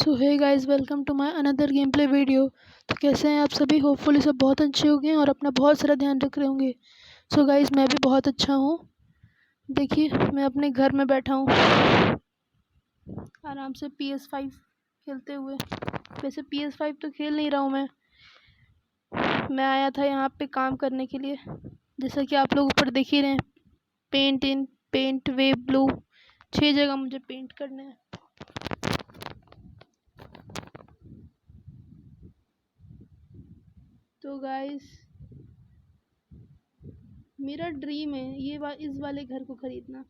So hey guys, welcome to my another game play video. तो कैसे हैं आप सभी? होपफुली सब बहुत अच्छे होंगे और अपना बहुत सारा ध्यान रख रहे होंगे। सो गाइस, मैं भी बहुत अच्छा हूँ। देखिए, मैं अपने घर में बैठा हूँ आराम से PS5 खेलते हुए। वैसे PS5 तो खेल नहीं रहा हूँ मैं आया था यहाँ पे काम करने के लिए। जैसा कि आप लोग ऊपर देख ही रहे हैं, पेंट वेव ब्लू 6 जगह मुझे पेंट करने हैं। तो गाइस, मेरा ड्रीम है इस वाले घर को ख़रीदना,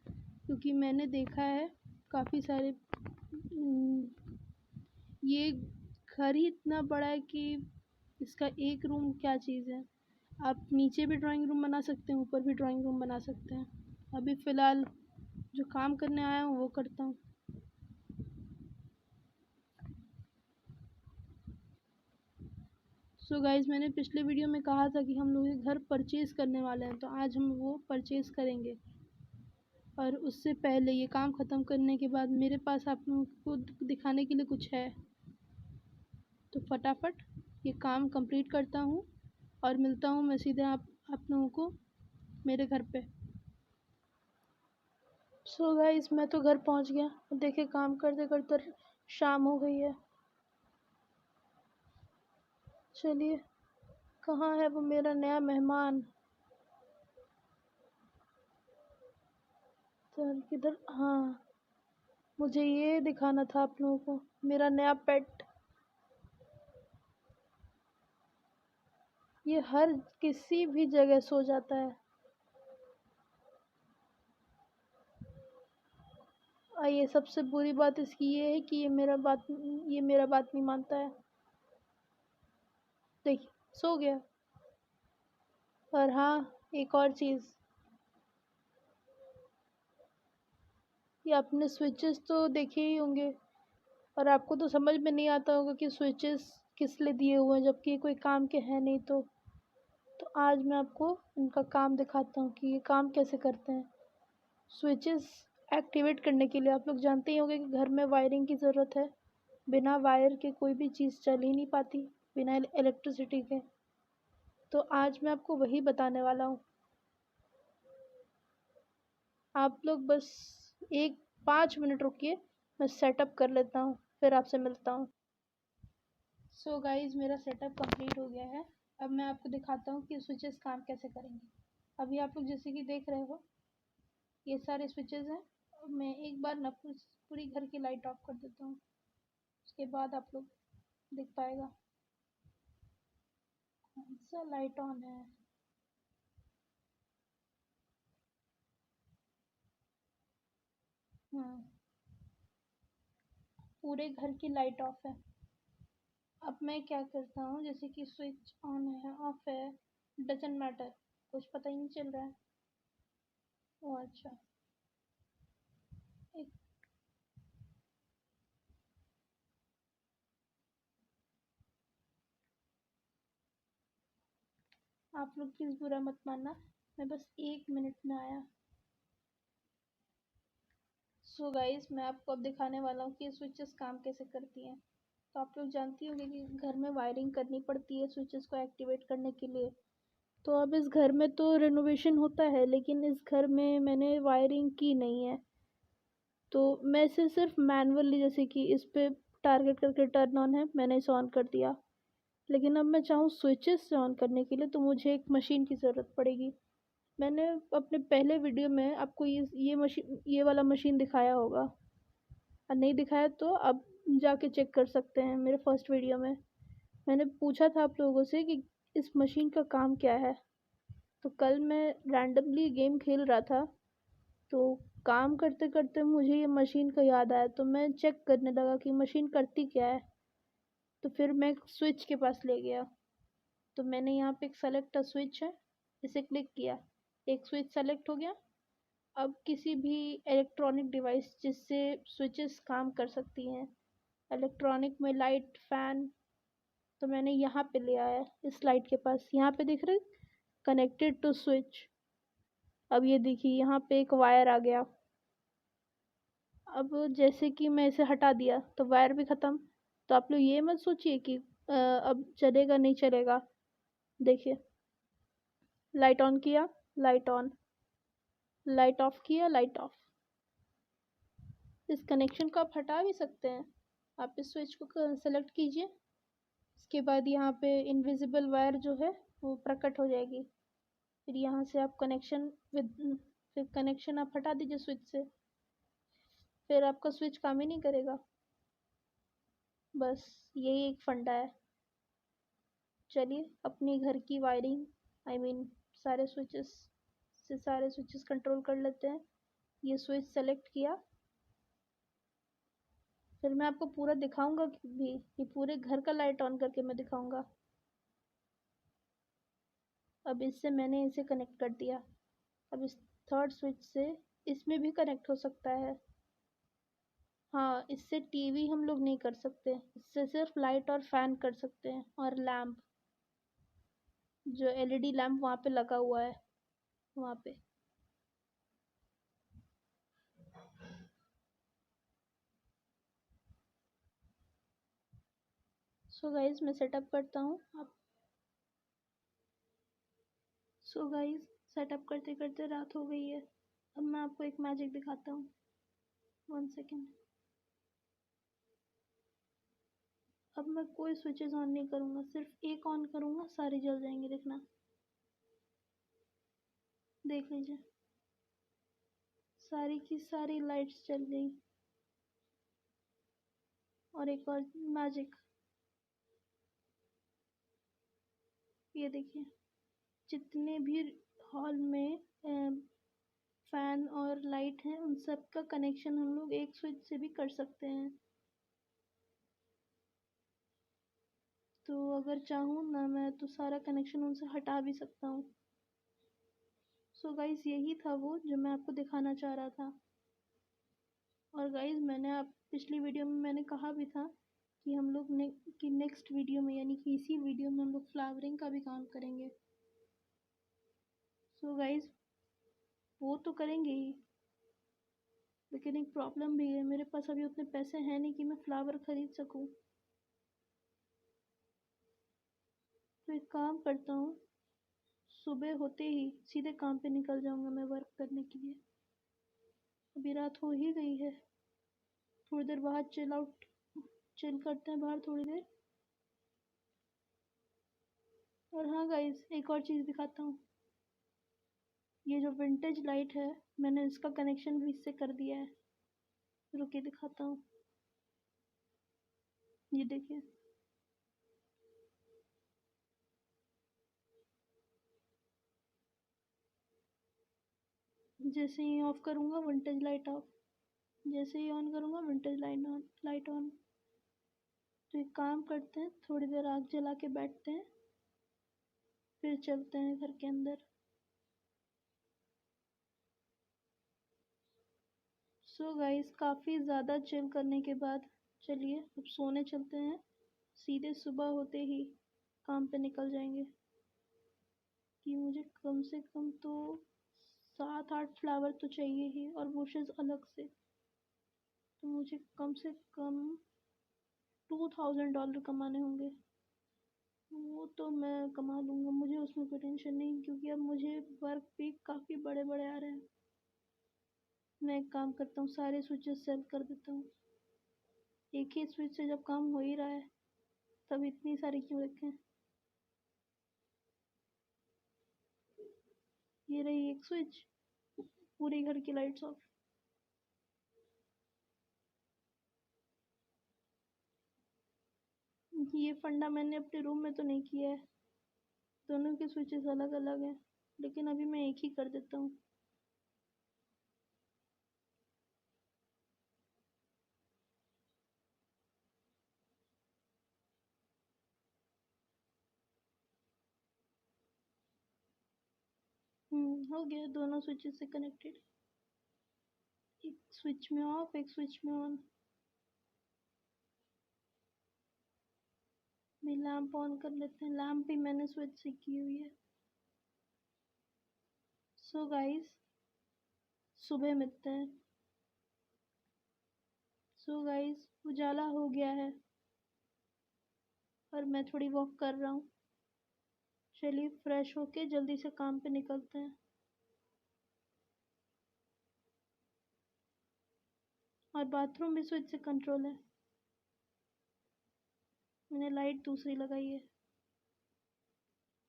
क्योंकि मैंने देखा है काफ़ी सारे ये घर ही इतना बड़ा है कि इसका एक रूम क्या चीज़ है। आप नीचे भी ड्राइंग रूम बना सकते हैं, ऊपर भी ड्राइंग रूम बना सकते हैं। अभी फ़िलहाल जो काम करने आया हूँ वो करता हूँ। सो गाइस, मैंने पिछले वीडियो में कहा था कि हम लोग ये घर परचेज़ करने वाले हैं, तो आज हम वो परचेज़ करेंगे। और उससे पहले ये काम ख़त्म करने के बाद मेरे पास आप लोगों को दिखाने के लिए कुछ है। तो फटाफट ये काम कंप्लीट करता हूँ और मिलता हूँ मैं सीधे आप लोगों को मेरे घर पे। सो गाइस, मैं तो घर पहुँच गया। देखिए, काम करते करते शाम हो गई है। चलिए, कहाँ है वो मेरा नया मेहमान? तो किधर? हाँ, मुझे ये दिखाना था आप लोगों को, मेरा नया पेट। ये हर किसी भी जगह सो जाता है। ये सबसे बुरी बात इसकी ये है कि ये मेरा बात नहीं मानता है। देखिए, सो गया। और हाँ, एक और चीज़, ये आपने स्विचेस तो देखे ही होंगे और आपको तो समझ में नहीं आता होगा कि स्विचेस किस लिए दिए हुए हैं, जबकि कोई काम के हैं नहीं। तो आज मैं आपको इनका काम दिखाता हूँ कि ये काम कैसे करते हैं। स्विचेस एक्टिवेट करने के लिए आप लोग जानते ही होंगे कि घर में वायरिंग की ज़रूरत है। बिना वायर के कोई भी चीज़ चल ही नहीं पाती, बिना इलेक्ट्रिसिटी के। तो आज मैं आपको वही बताने वाला हूँ। आप लोग बस 5 मिनट रुकिए, मैं सेटअप कर लेता हूँ, फिर आपसे मिलता हूँ। सो गाइस, मेरा सेटअप कंप्लीट हो गया है। अब मैं आपको दिखाता हूँ कि स्विचेस काम कैसे करेंगे। अभी आप लोग जैसे कि देख रहे हो, ये सारे स्विचेस हैं। मैं एक बार ना पूरी घर की लाइट ऑफ कर देता हूँ, उसके बाद आप लोग देख पाएगा कौन सा लाइट ऑन है। पूरे घर की लाइट ऑफ है। अब मैं क्या करता हूँ, जैसे कि स्विच ऑन है ऑफ है डजंट मैटर, कुछ पता ही नहीं चल रहा है। ओ अच्छा, एक आप लोग प्लीज़ बुरा मत मानना, मैं बस 1 मिनट में आया। सो गाइस, मैं आपको अब दिखाने वाला हूँ कि स्विचेस काम कैसे करती हैं। तो आप लोग जानती होंगे कि घर में वायरिंग करनी पड़ती है स्विचेस को एक्टिवेट करने के लिए। तो अब इस घर में तो रेनोवेशन होता है, लेकिन इस घर में मैंने वायरिंग की नहीं है। तो मैं इसे सिर्फ मैनुअली, जैसे कि इस पे टारगेट करके टर्न ऑन है, मैंने इसे ऑन कर दिया। लेकिन अब मैं चाहूँ स्विचेस से ऑन करने के लिए, तो मुझे एक मशीन की ज़रूरत पड़ेगी। मैंने अपने पहले वीडियो में आपको ये वाला मशीन दिखाया होगा, और नहीं दिखाया तो अब जाके चेक कर सकते हैं। मेरे फर्स्ट वीडियो में मैंने पूछा था आप लोगों से कि इस मशीन का काम क्या है। तो कल मैं रैंडमली गेम खेल रहा था, तो काम करते करते मुझे ये मशीन का याद आया, तो मैं चेक करने लगा कि मशीन करती क्या है। तो फिर मैं स्विच के पास ले गया। तो मैंने यहाँ पे एक सेलेक्ट स्विच है, इसे क्लिक किया, एक स्विच सेलेक्ट हो गया। अब किसी भी इलेक्ट्रॉनिक डिवाइस जिससे स्विचेस काम कर सकती हैं, इलेक्ट्रॉनिक में लाइट, फैन, तो मैंने यहाँ पे ले आया इस लाइट के पास। यहाँ पे दिख रहा है कनेक्टेड टू स्विच। अब ये देखिए, यहाँ पे एक वायर आ गया। अब जैसे कि मैं इसे हटा दिया तो वायर भी ख़त्म, तो आप लोग ये मत सोचिए कि अब चलेगा नहीं चलेगा। देखिए, लाइट ऑन किया, लाइट ऑन, लाइट ऑफ किया, लाइट ऑफ। इस कनेक्शन को आप हटा भी सकते हैं। आप इस स्विच को सेलेक्ट कीजिए, इसके बाद यहाँ पे इनविजिबल वायर जो है वो प्रकट हो जाएगी। फिर यहाँ से आप फिर कनेक्शन आप हटा दीजिए स्विच से, फिर आपका स्विच काम ही नहीं करेगा। बस यही एक फंडा है। चलिए अपनी घर की वायरिंग, आई मीन सारे स्विचेस कंट्रोल कर लेते हैं। ये स्विच सेलेक्ट किया, फिर मैं आपको पूरा दिखाऊंगा भी, ये पूरे घर का लाइट ऑन करके मैं दिखाऊंगा। अब इससे मैंने इसे कनेक्ट कर दिया। अब इस थर्ड स्विच से इसमें भी कनेक्ट हो सकता है। हाँ, इससे टीवी हम लोग नहीं कर सकते, इससे सिर्फ लाइट और फैन कर सकते हैं, और लैम्प, जो एलईडी लैम्प वहाँ पे लगा हुआ है वहाँ पे। सो गाइज मैं सेटअप करता हूँ। आप सो गाइज सेटअप करते करते रात हो गई है। अब मैं आपको एक मैजिक दिखाता हूँ। 1 सेकेंड। अब मैं कोई स्विचेस ऑन नहीं करूँगा, सिर्फ एक ऑन करूँगा, सारे जल जाएंगे, देखना, देख लीजिए, सारी की सारी लाइट्स जल गई। और एक और मैजिक, ये देखिए, जितने भी हॉल में फैन और लाइट हैं उन सब का कनेक्शन हम लोग एक स्विच से भी कर सकते हैं। तो अगर चाहूँ ना मैं तो सारा कनेक्शन उनसे हटा भी सकता हूँ। सो गाइस यही था वो जो मैं आपको दिखाना चाह रहा था। और गाइस मैंने आप पिछली वीडियो में मैंने कहा भी था कि हम लोग कि नेक्स्ट वीडियो में, यानी कि इसी वीडियो में हम लोग फ्लावरिंग का भी काम करेंगे। सो गाइस वो तो करेंगे ही, लेकिन एक प्रॉब्लम भी है, मेरे पास अभी उतने पैसे हैं नहीं कि मैं फ्लावर खरीद सकूं। तो एक काम करता हूँ, सुबह होते ही सीधे काम पे निकल जाऊंगा मैं वर्क करने के लिए। अभी रात हो ही गई है, थोड़ी देर बाहर चिल करते हैं बाहर थोड़ी देर। और हाँ गाइस एक और चीज़ दिखाता हूँ, ये जो विंटेज लाइट है मैंने इसका कनेक्शन भी इससे कर दिया है। रुकिए दिखाता हूँ, ये देखिए, जैसे ही ऑफ करूँगा विंटेज लाइट ऑफ, जैसे ही ऑन करूँगा विंटेज लाइट ऑन। तो एक काम करते हैं, थोड़ी देर आग जला के बैठते हैं, फिर चलते हैं घर के अंदर। सो गाइस काफ़ी ज़्यादा चिल करने के बाद चलिए अब सोने चलते हैं। सीधे सुबह होते ही काम पे निकल जाएंगे, कि मुझे कम से कम तो 7-8 फ्लावर तो चाहिए ही, और बुशेस अलग से। तो मुझे कम से कम $2000 कमाने होंगे। वो तो मैं कमा लूँगा, मुझे उसमें कोई टेंशन नहीं, क्योंकि अब मुझे वर्क भी काफ़ी बड़े बड़े आ रहे हैं। मैं एक काम करता हूँ, सारे स्विचेस सेल कर देता हूँ। एक ही स्विच से जब काम हो ही रहा है तब इतनी सारी क्यों रखें। ये रही एक स्विच, पूरे घर की लाइट्स ऑफ। ये फंडा मैंने अपने रूम में तो नहीं किया है, दोनों के स्विचेस अलग अलग हैं, लेकिन अभी मैं एक ही कर देता हूँ। हो गया, दोनों स्विचेस से कनेक्टेड। एक स्विच में ऑफ, एक स्विच में ऑन। भी लैंप ऑन कर लेते हैं, लैंप भी मैंने स्विच से की हुई है। सो गाइस सुबह मिलते हैं। सो गाइस उजाला हो गया है, और मैं थोड़ी वॉक कर रहा हूँ। चलिए फ्रेश होके जल्दी से काम पे निकलते हैं। और बाथरूम भी स्विच से कंट्रोल है। मैंने लाइट दूसरी लगाई है।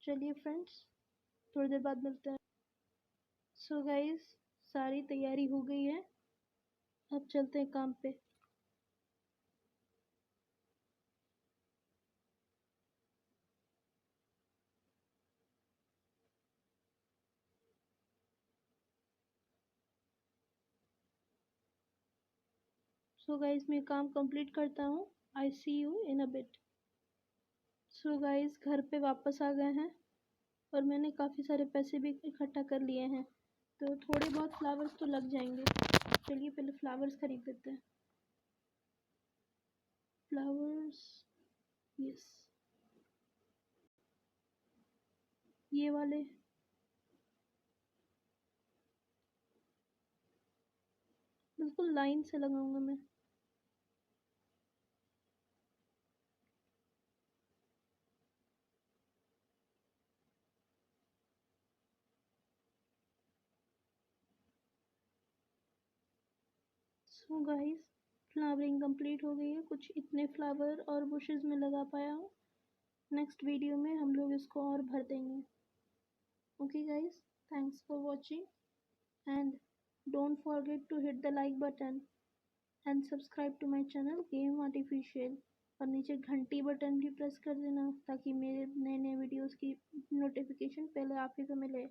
चलिए फ्रेंड्स, थोड़ी देर बाद मिलते हैं। सो गाइस, सारी तैयारी हो गई है, अब चलते हैं काम पे। सो गाइस, मैं काम कंप्लीट करता हूँ। I see you in a bit. So guys, घर पे वापस आ गए हैं और मैंने काफ़ी सारे पैसे भी इकट्ठा कर लिए हैं, तो थोड़े बहुत फ्लावर्स तो लग जाएंगे। चलिए पहले फ्लावर्स खरीद लेते हैं। फ्लावर्स, यस, ये वाले। बिल्कुल लाइन से लगाऊंगा मैं। सो गाइस, फ्लावरिंग कंप्लीट हो गई है। कुछ इतने फ्लावर और बुशेस में लगा पाया हूँ। नेक्स्ट वीडियो में हम लोग इसको और भर देंगे। Okay guys, thanks for watching and don't forget to hit the like button and subscribe to my channel game artificial. और नीचे घंटी बटन भी प्रेस कर देना ताकि मेरे नए नए वीडियोस की नोटिफिकेशन पहले आप ही को मिले।